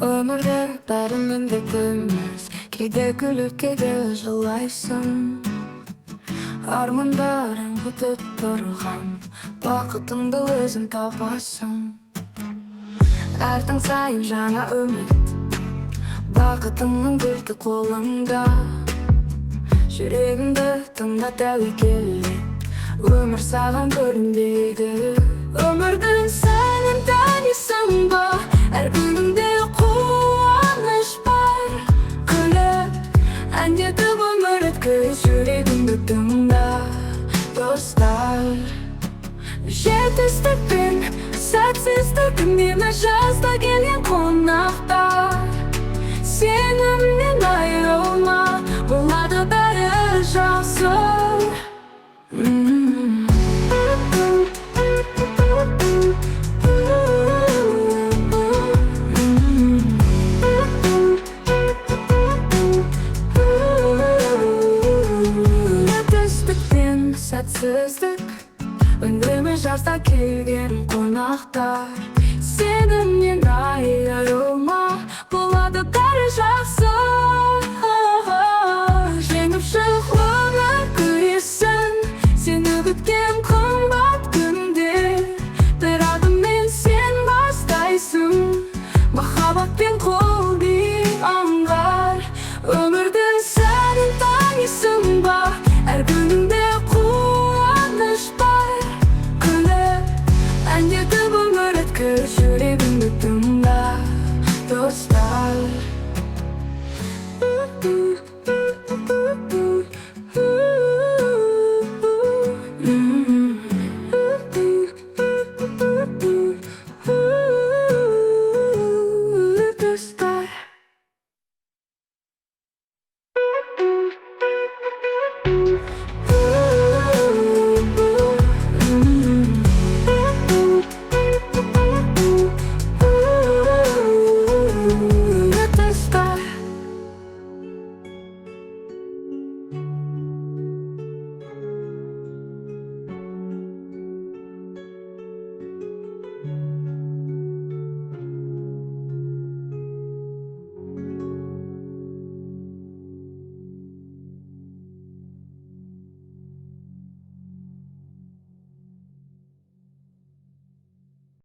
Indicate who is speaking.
Speaker 1: Өмірде бәрінің де күміс, кейде күліп кейде жылайсың. Армандарың күтіп тұрған, бақытыңды өзің табасың. Әр таң сайын жаңа үміт, бақытыңның кілті қолыңда. Жүрегіңді тыңда тәуекел, өмір саған көрінбейді. Өмірдің сәнін танисың ба, әр күніңде қуаныш бар. Күліп әндетіп өмір өткіз, жүрегіңді тыңда, достар. Жетістік пен сәтсіздік үнемі жазда келген